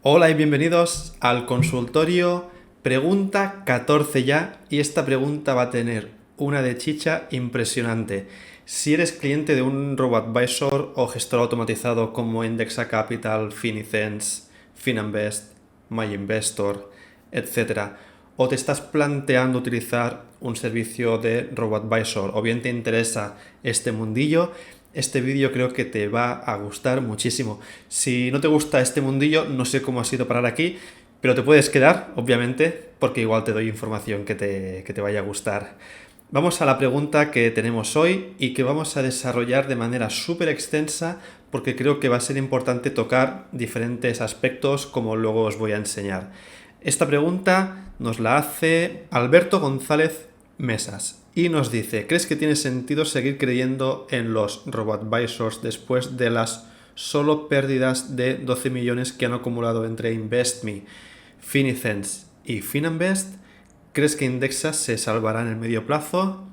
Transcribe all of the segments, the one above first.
Hola y bienvenidos al consultorio pregunta 14 ya, y esta pregunta va a tener una de chicha impresionante. Si eres cliente de un RoboAdvisor o gestor automatizado como Indexa Capital, Finicens, Finanbest, MyInvestor, etcétera, o te estás planteando utilizar un servicio de RoboAdvisor o bien te interesa este mundillo, este vídeo creo que te va a gustar muchísimo. Si no te gusta este mundillo, no sé cómo has ido parar aquí, pero te puedes quedar, obviamente, porque igual te doy información que te vaya a gustar. Vamos a la pregunta que tenemos hoy y que vamos a desarrollar de manera súper extensa porque creo que va a ser importante tocar diferentes aspectos como luego os voy a enseñar. Esta pregunta nos la hace Alberto González Mesas y nos dice: ¿crees que tiene sentido seguir creyendo en los RoboAdvisors después de las solo pérdidas de 12 millones que han acumulado entre InvestMe, Finicens y Finanbest? ¿Crees que Indexa se salvará en el medio plazo?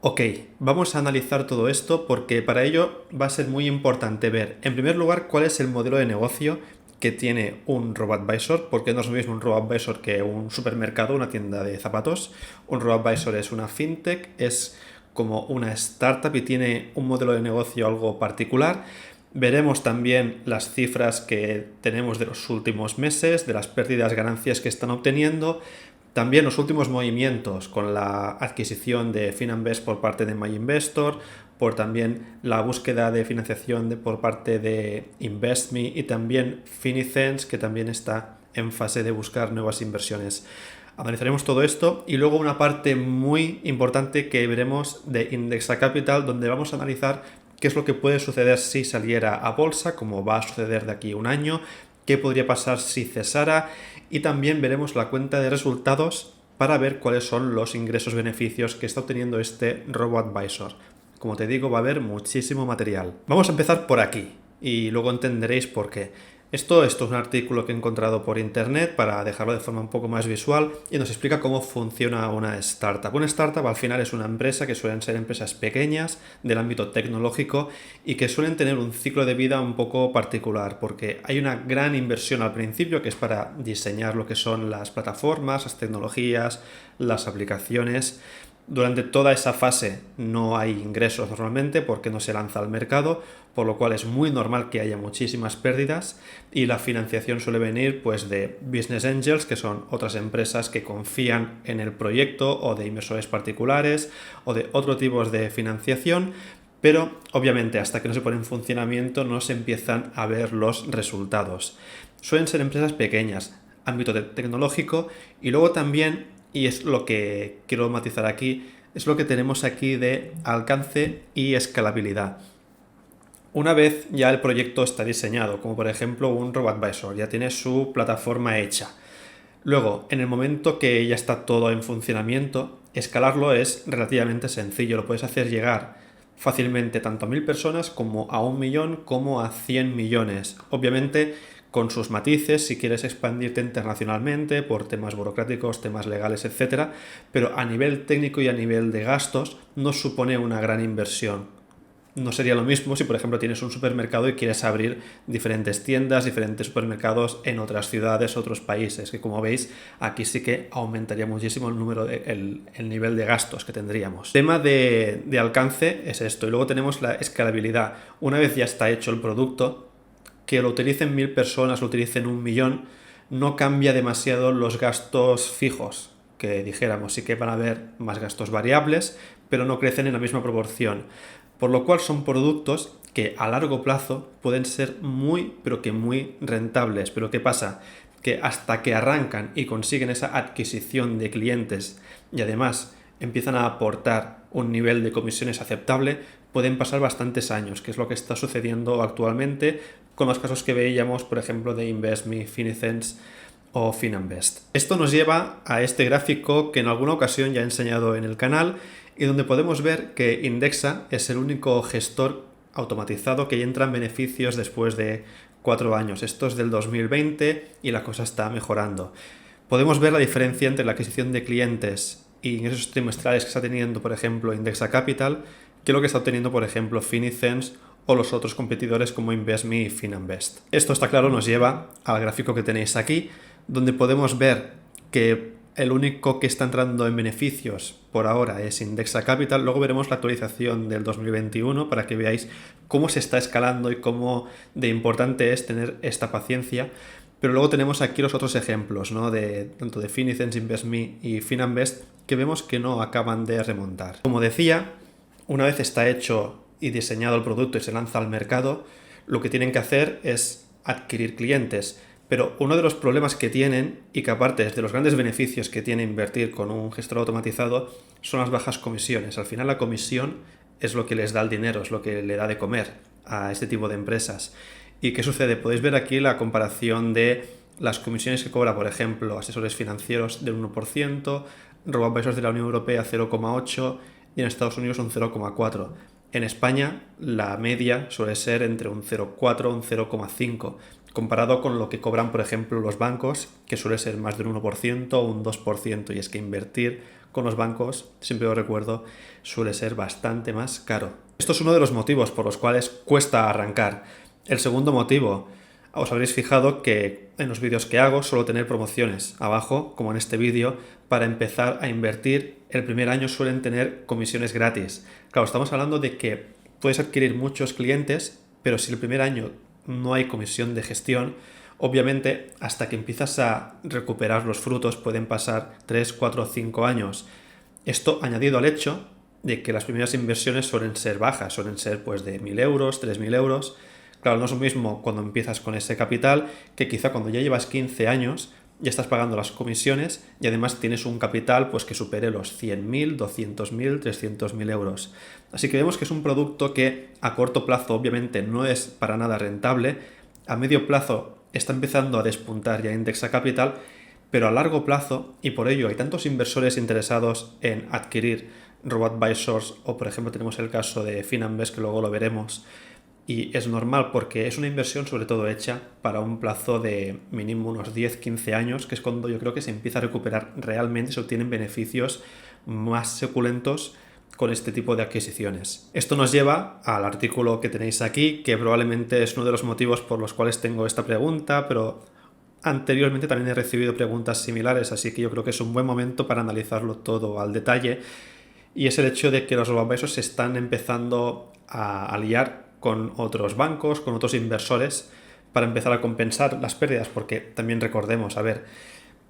Ok, vamos a analizar todo esto porque para ello va a ser muy importante ver, en primer lugar, cuál es el modelo de negocio que tiene un RoboAdvisor, porque no es lo mismo un RoboAdvisor que un supermercado, una tienda de zapatos. Un RoboAdvisor es una fintech, es como una startup y tiene un modelo de negocio algo particular. Veremos también las cifras que tenemos de los últimos meses, de las pérdidas, ganancias que están obteniendo. También los últimos movimientos con la adquisición de Finanbest por parte de MyInvestor, por también la búsqueda de financiación por parte de InvestMe y también Finicens, que también está en fase de buscar nuevas inversiones. Analizaremos todo esto y luego una parte muy importante que veremos de Indexa Capital, donde vamos a analizar qué es lo que puede suceder si saliera a bolsa, como va a suceder de aquí a un año, qué podría pasar si cesara, y también veremos la cuenta de resultados para ver cuáles son los ingresos-beneficios que está obteniendo este RoboAdvisor. Como te digo, va a haber muchísimo material. Vamos a empezar por aquí y luego entenderéis por qué. Esto es un artículo que he encontrado por internet para dejarlo de forma un poco más visual y nos explica cómo funciona una startup. Una startup al final es una empresa que suelen ser empresas pequeñas del ámbito tecnológico y que suelen tener un ciclo de vida un poco particular porque hay una gran inversión al principio que es para diseñar lo que son las plataformas, las tecnologías, las aplicaciones. Durante toda esa fase no hay ingresos normalmente porque no se lanza al mercado, por lo cual es muy normal que haya muchísimas pérdidas, y la financiación suele venir pues de business angels, que son otras empresas que confían en el proyecto, o de inversores particulares o de otro tipo de financiación, pero obviamente hasta que no se pone en funcionamiento no se empiezan a ver los resultados. Suelen ser empresas pequeñas, ámbito tecnológico, y luego también, y es lo que quiero matizar aquí, es lo que tenemos aquí de alcance y escalabilidad. Una vez ya el proyecto está diseñado, como por ejemplo un RoboAdvisor, ya tiene su plataforma hecha. Luego, en el momento que ya está todo en funcionamiento, escalarlo es relativamente sencillo. Lo puedes hacer llegar fácilmente tanto a 1000 personas como a 1 millón como a 100 millones. Obviamente con sus matices si quieres expandirte internacionalmente por temas burocráticos, temas legales, etcétera, pero a nivel técnico y a nivel de gastos no supone una gran inversión. No sería lo mismo si, por ejemplo, tienes un supermercado y quieres abrir diferentes tiendas, diferentes supermercados en otras ciudades, otros países, que como veis, aquí sí que aumentaría muchísimo el número el nivel de gastos que tendríamos. El tema de alcance es esto, y luego tenemos la escalabilidad. Una vez ya está hecho el producto, que lo utilicen 1000 personas, lo utilicen 1 millón, no cambia demasiado los gastos fijos, que dijéramos. Sí que van a haber más gastos variables, pero no crecen en la misma proporción. Por lo cual son productos que a largo plazo pueden ser muy, pero que muy rentables. Pero ¿qué pasa? Que hasta que arrancan y consiguen esa adquisición de clientes y además empiezan a aportar un nivel de comisiones aceptable, pueden pasar bastantes años, que es lo que está sucediendo actualmente con los casos que veíamos, por ejemplo, de InvestMe, Finicens o Finanbest. Esto nos lleva a este gráfico que en alguna ocasión ya he enseñado en el canal y donde podemos ver que Indexa es el único gestor automatizado que entra en beneficios después de 4 años. Esto es del 2020 y la cosa está mejorando. Podemos ver la diferencia entre la adquisición de clientes y ingresos trimestrales que está teniendo, por ejemplo, Indexa Capital, que lo que está obteniendo, por ejemplo, Finicens o los otros competidores como InvestMe y Fininvest. Esto está claro, nos lleva al gráfico que tenéis aquí, donde podemos ver que el único que está entrando en beneficios por ahora es Indexa Capital. Luego veremos la actualización del 2021 para que veáis cómo se está escalando y cómo de importante es tener esta paciencia. Pero luego tenemos aquí los otros ejemplos, ¿no? Tanto de Finicens, InvestMe y Fininvest, que vemos que no acaban de remontar. Como decía, una vez está hecho y diseñado el producto y se lanza al mercado, lo que tienen que hacer es adquirir clientes. Pero uno de los problemas que tienen, y que aparte es de los grandes beneficios que tiene invertir con un gestor automatizado, son las bajas comisiones. Al final la comisión es lo que les da el dinero, es lo que le da de comer a este tipo de empresas. ¿Y qué sucede? Podéis ver aquí la comparación de las comisiones que cobra, por ejemplo, asesores financieros del 1%, robo-advisors de la Unión Europea 0,8% y en Estados Unidos un 0,4%. En España la media suele ser entre un 0,4 y un 0,5%, comparado con lo que cobran, por ejemplo, los bancos, que suele ser más del 1% o un 2%. Y es que invertir con los bancos, siempre lo recuerdo, suele ser bastante más caro. Esto es uno de los motivos por los cuales cuesta arrancar. El segundo motivo, os habréis fijado que en los vídeos que hago suelo tener promociones abajo, como en este vídeo, para empezar a invertir. El primer año suelen tener comisiones gratis. Claro, estamos hablando de que puedes adquirir muchos clientes, pero si el primer año no hay comisión de gestión, obviamente hasta que empiezas a recuperar los frutos pueden pasar 3, 4 o 5 años. Esto añadido al hecho de que las primeras inversiones suelen ser bajas, suelen ser pues de 1.000 euros, 3.000 euros. Claro, no es lo mismo cuando empiezas con ese capital que quizá cuando ya llevas 15 años ya estás pagando las comisiones y además tienes un capital pues que supere los 100.000, 200.000, 300.000 euros. Así que vemos que es un producto que a corto plazo obviamente no es para nada rentable, a medio plazo está empezando a despuntar ya Indexa Capital, pero a largo plazo, y por ello hay tantos inversores interesados en adquirir robo-advisors, o por ejemplo tenemos el caso de Fininvest que luego lo veremos, y es normal porque es una inversión sobre todo hecha para un plazo de mínimo unos 10-15 años, que es cuando yo creo que se empieza a recuperar realmente, se obtienen beneficios más suculentos con este tipo de adquisiciones. Esto nos lleva al artículo que tenéis aquí, que probablemente es uno de los motivos por los cuales tengo esta pregunta, pero anteriormente también he recibido preguntas similares, así que yo creo que es un buen momento para analizarlo todo al detalle, y es el hecho de que los robo-advisors se están empezando a aliar con otros bancos, con otros inversores, para empezar a compensar las pérdidas, porque también recordemos, a ver,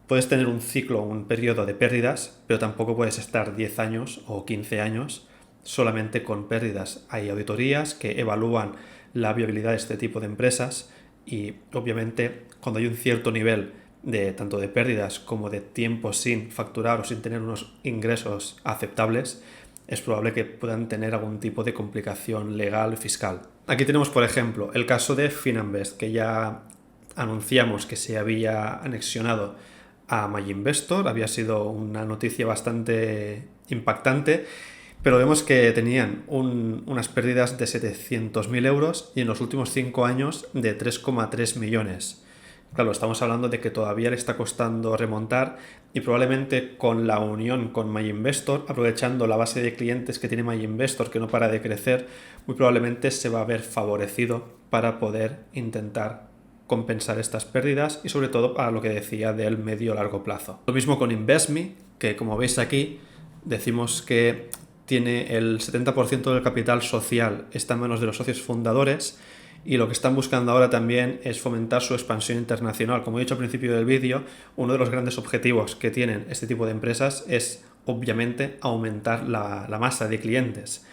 puedes tener un ciclo, un periodo de pérdidas, pero tampoco puedes estar 10 años o 15 años solamente con pérdidas. Hay auditorías que evalúan la viabilidad de este tipo de empresas y obviamente cuando hay un cierto nivel de tanto de pérdidas como de tiempo sin facturar o sin tener unos ingresos aceptables, es probable que puedan tener algún tipo de complicación legal o fiscal. Aquí tenemos, por ejemplo, el caso de Fininvest, que ya anunciamos que se había anexionado a MyInvestor, había sido una noticia bastante impactante, pero vemos que tenían unas pérdidas de 700.000 euros y en los últimos 5 años de 3,3 millones. Claro, estamos hablando de que todavía le está costando remontar y probablemente con la unión con MyInvestor, aprovechando la base de clientes que tiene MyInvestor que no para de crecer, muy probablemente se va a ver favorecido para poder intentar compensar estas pérdidas y sobre todo para lo que decía del medio largo plazo. Lo mismo con InvestMe, que como veis aquí decimos que tiene el 70% del capital social está en manos de los socios fundadores y lo que están buscando ahora también es fomentar su expansión internacional. Como he dicho al principio del vídeo, uno de los grandes objetivos que tienen este tipo de empresas es obviamente aumentar la masa de clientes,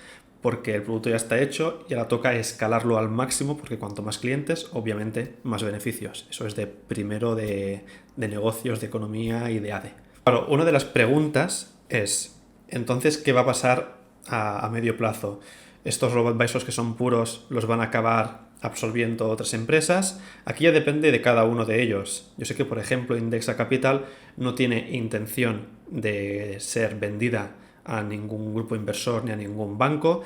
porque el producto ya está hecho y ahora toca escalarlo al máximo, porque cuanto más clientes, obviamente más beneficios. Eso es de primero de negocios, de economía y de ADE. Claro, una de las preguntas es, entonces, ¿qué va a pasar a medio plazo? Estos robo-advisors que son puros los van a acabar absorbiendo otras empresas. Aquí ya depende de cada uno de ellos. Yo sé que, por ejemplo, Indexa Capital no tiene intención de ser vendida a ningún grupo inversor ni a ningún banco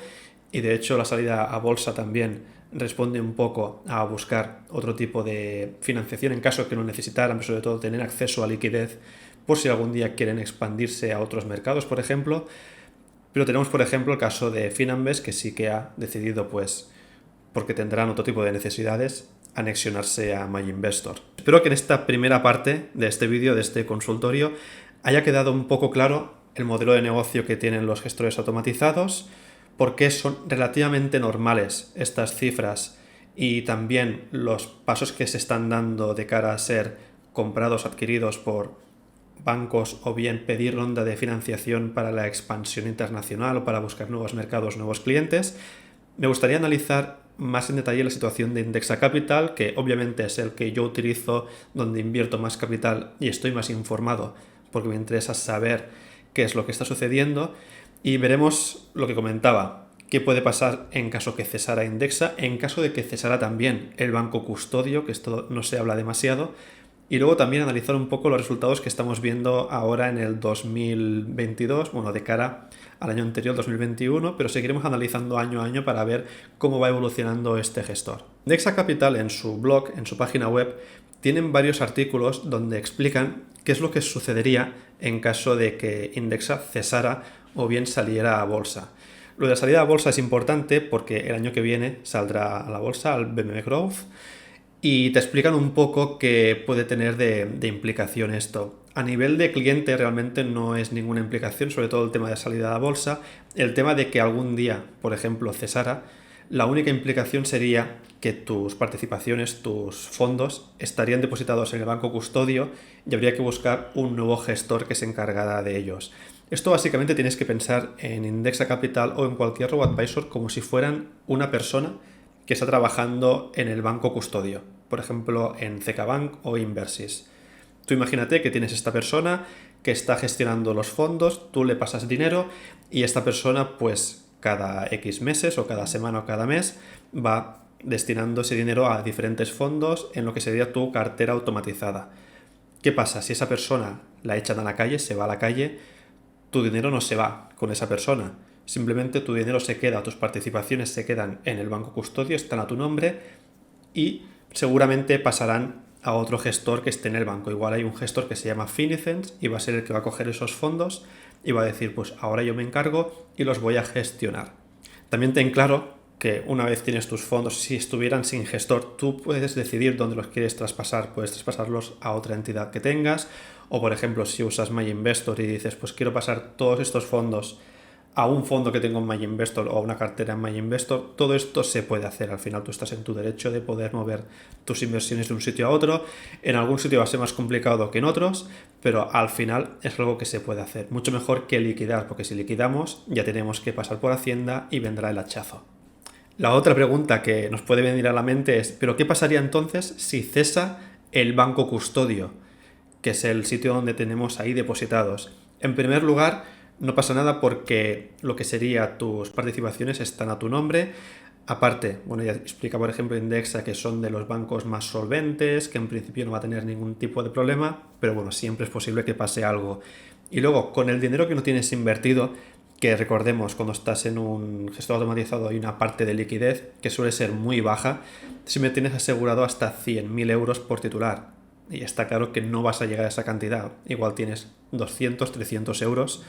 y de hecho la salida a bolsa también responde un poco a buscar otro tipo de financiación en caso de que lo necesitaran, pero sobre todo tener acceso a liquidez por si algún día quieren expandirse a otros mercados, por ejemplo. Pero tenemos, por ejemplo, el caso de Fininvest, que sí que ha decidido pues porque tendrán otro tipo de necesidades, anexionarse a MyInvestor. Espero que en esta primera parte de este vídeo, de este consultorio, haya quedado un poco claro el modelo de negocio que tienen los gestores automatizados, por qué son relativamente normales estas cifras y también los pasos que se están dando de cara a ser comprados, adquiridos por bancos o bien pedir ronda de financiación para la expansión internacional o para buscar nuevos mercados, nuevos clientes. Me gustaría analizar más en detalle la situación de Indexa Capital, que obviamente es el que yo utilizo, donde invierto más capital y estoy más informado porque me interesa saber qué es lo que está sucediendo, y veremos lo que comentaba, qué puede pasar en caso que cesara Indexa, en caso de que cesara también el banco custodio, que esto no se habla demasiado, y luego también analizar un poco los resultados que estamos viendo ahora en el 2022, bueno, de cara al año anterior, 2021, pero seguiremos analizando año a año para ver cómo va evolucionando este gestor. Indexa Capital, en su blog, en su página web, tienen varios artículos donde explican qué es lo que sucedería en caso de que Indexa cesara o bien saliera a bolsa. Lo de la salida a bolsa es importante porque el año que viene saldrá a la bolsa, al BME Growth, y te explican un poco qué puede tener de implicación esto. A nivel de cliente realmente no es ninguna implicación, sobre todo el tema de salida a bolsa. El tema de que algún día, por ejemplo, cesara, la única implicación sería que tus participaciones, tus fondos, estarían depositados en el banco custodio y habría que buscar un nuevo gestor que se encargara de ellos. Esto básicamente tienes que pensar en Indexa Capital o en cualquier robo-advisor como si fueran una persona que está trabajando en el banco custodio, por ejemplo en CK Bank o Inversys. Tú imagínate que tienes esta persona que está gestionando los fondos, tú le pasas dinero y esta persona pues cada X meses o cada semana o cada mes va destinando ese dinero a diferentes fondos en lo que sería tu cartera automatizada. ¿Qué pasa? Si esa persona la echan a la calle, se va a la calle, tu dinero no se va con esa persona. Simplemente tu dinero se queda, tus participaciones se quedan en el banco custodio, están a tu nombre y seguramente pasarán a otro gestor que esté en el banco. Igual hay un gestor que se llama Finicens y va a ser el que va a coger esos fondos y va a decir, pues ahora yo me encargo y los voy a gestionar. También ten claro que una vez tienes tus fondos, si estuvieran sin gestor, tú puedes decidir dónde los quieres traspasar. Puedes traspasarlos a otra entidad que tengas, o por ejemplo si usas MyInvestor y dices, pues quiero pasar todos estos fondos a un fondo que tengo en MyInvestor o a una cartera en MyInvestor, todo esto se puede hacer. Al final tú estás en tu derecho de poder mover tus inversiones de un sitio a otro. En algún sitio va a ser más complicado que en otros, pero al final es algo que se puede hacer. Mucho mejor que liquidar, porque si liquidamos ya tenemos que pasar por Hacienda y vendrá el hachazo. La otra pregunta que nos puede venir a la mente es, ¿pero qué pasaría entonces si cesa el banco custodio, que es el sitio donde tenemos ahí depositados? En primer lugar, no pasa nada porque lo que sería tus participaciones están a tu nombre. Aparte, bueno, ya explica por ejemplo Indexa que son de los bancos más solventes, que en principio no va a tener ningún tipo de problema, pero bueno, siempre es posible que pase algo. Y luego, con el dinero que no tienes invertido, que recordemos, cuando estás en un gestor automatizado hay una parte de liquidez que suele ser muy baja, si me tienes asegurado hasta 100.000 euros por titular. Y está claro que no vas a llegar a esa cantidad. Igual tienes 200, 300 euros,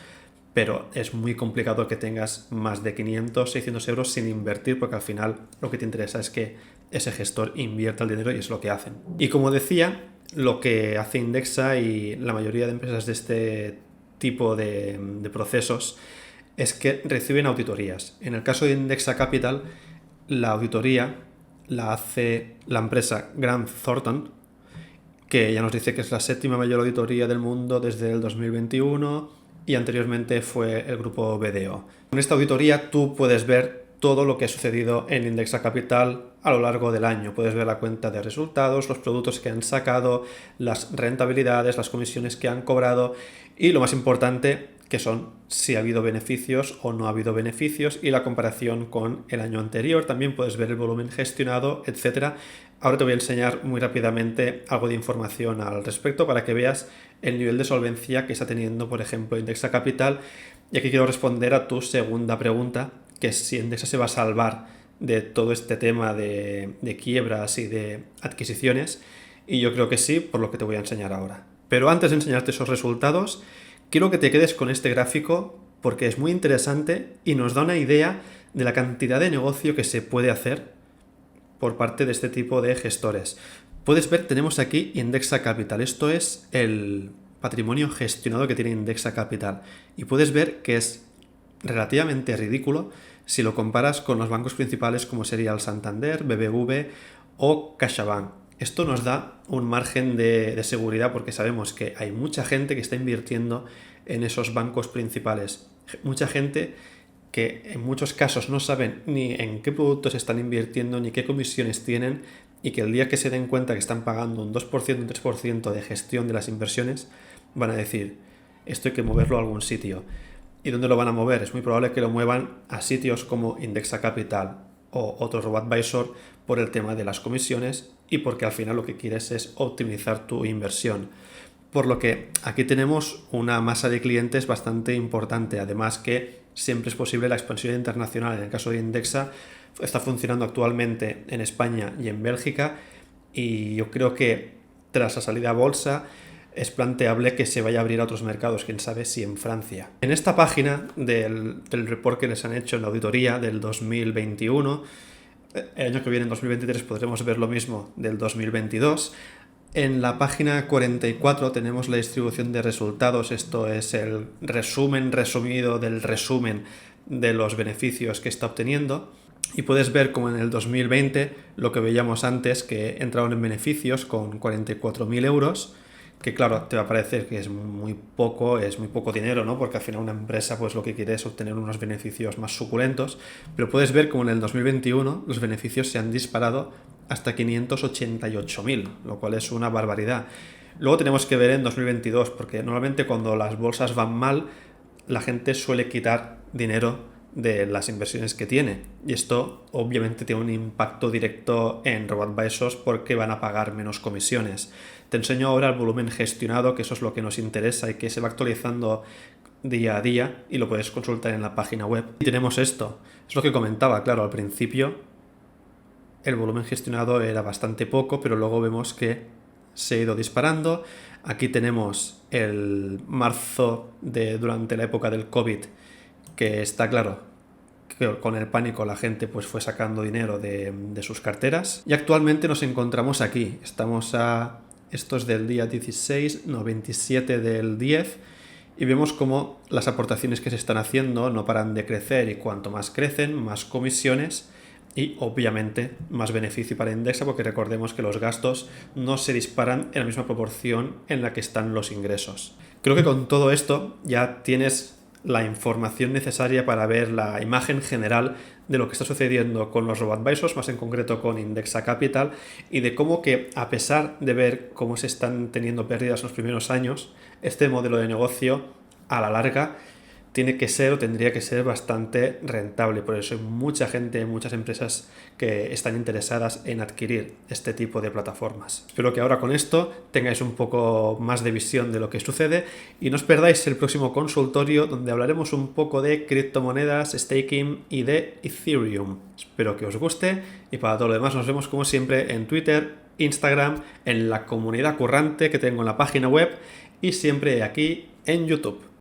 pero es muy complicado que tengas más de 500, 600 euros sin invertir, porque al final lo que te interesa es que ese gestor invierta el dinero y es lo que hacen. Y como decía, lo que hace Indexa y la mayoría de empresas de este tipo de procesos es que reciben auditorías. En el caso de Indexa Capital, la auditoría la hace la empresa Grant Thornton, que ya nos dice que es la séptima mayor auditoría del mundo desde el 2021 y anteriormente fue el grupo BDO. Con esta auditoría tú puedes ver todo lo que ha sucedido en Indexa Capital a lo largo del año. Puedes ver la cuenta de resultados, los productos que han sacado, las rentabilidades, las comisiones que han cobrado y lo más importante, que son si ha habido beneficios o no ha habido beneficios y la comparación con el año anterior. También puedes ver el volumen gestionado, etc. Ahora te voy a enseñar muy rápidamente algo de información al respecto para que veas el nivel de solvencia que está teniendo, por ejemplo, Indexa Capital. Y aquí quiero responder a tu segunda pregunta, que es si Indexa se va a salvar de todo este tema de quiebras y de adquisiciones. Y yo creo que sí, por lo que te voy a enseñar ahora. Pero antes de enseñarte esos resultados, quiero que te quedes con este gráfico porque es muy interesante y nos da una idea de la cantidad de negocio que se puede hacer por parte de este tipo de gestores. Puedes ver, tenemos aquí Indexa Capital. Esto es el patrimonio gestionado que tiene Indexa Capital. Y puedes ver que es relativamente ridículo si lo comparas con los bancos principales como sería el Santander, BBV o CaixaBank. Esto nos da un margen de seguridad porque sabemos que hay mucha gente que está invirtiendo en esos bancos principales. Mucha gente que en muchos casos no saben ni en qué productos están invirtiendo ni qué comisiones tienen, y que el día que se den cuenta que están pagando un 2%, un 3% de gestión de las inversiones, van a decir, esto hay que moverlo a algún sitio. ¿Y dónde lo van a mover? Es muy probable que lo muevan a sitios como Indexa Capital o otro robo-advisor por el tema de las comisiones y porque al final lo que quieres es optimizar tu inversión. Por lo que aquí tenemos una masa de clientes bastante importante, además que siempre es posible la expansión internacional. En el caso de Indexa está funcionando actualmente en España y en Bélgica, y yo creo que tras la salida a bolsa es planteable que se vaya a abrir a otros mercados, quién sabe si en Francia. En esta página del report que les han hecho en la auditoría del 2021, el año que viene, en 2023, podremos ver lo mismo del 2022. En la página 44 tenemos la distribución de resultados. Esto es el resumen resumido del resumen de los beneficios que está obteniendo. Y puedes ver como en el 2020, lo que veíamos antes, que entraron en beneficios con 44.000 euros, que claro, te va a parecer que es muy poco dinero, ¿no? Porque al final una empresa pues lo que quiere es obtener unos beneficios más suculentos, pero puedes ver como en el 2021 los beneficios se han disparado hasta 588.000, lo cual es una barbaridad. Luego tenemos que ver en 2022, porque normalmente cuando las bolsas van mal, la gente suele quitar dinero de las inversiones que tiene, y esto obviamente tiene un impacto directo en robo-advisors porque van a pagar menos comisiones. Te enseño ahora el volumen gestionado, que eso es lo que nos interesa y que se va actualizando día a día y lo puedes consultar en la página web. Y tenemos esto, es lo que comentaba, claro, al principio el volumen gestionado era bastante poco, pero luego vemos que se ha ido disparando. Aquí tenemos el marzo durante la época del COVID, que está claro que con el pánico la gente pues fue sacando dinero de sus carteras. Y actualmente nos encontramos aquí. Esto es del día 27 del 10, y vemos como las aportaciones que se están haciendo no paran de crecer, y cuanto más crecen, más comisiones y obviamente más beneficio para Indexa, porque recordemos que los gastos no se disparan en la misma proporción en la que están los ingresos. Creo que con todo esto ya tienes la información necesaria para ver la imagen general de lo que está sucediendo con los robo-advisors, más en concreto con Indexa Capital, y de cómo que, a pesar de ver cómo se están teniendo pérdidas en los primeros años, este modelo de negocio a la larga tiene que ser o tendría que ser bastante rentable. Por eso hay mucha gente, muchas empresas que están interesadas en adquirir este tipo de plataformas. Espero que ahora con esto tengáis un poco más de visión de lo que sucede y no os perdáis el próximo consultorio, donde hablaremos un poco de criptomonedas, staking y de Ethereum. Espero que os guste, y para todo lo demás nos vemos como siempre en Twitter, Instagram, en la comunidad currante que tengo en la página web y siempre aquí en YouTube.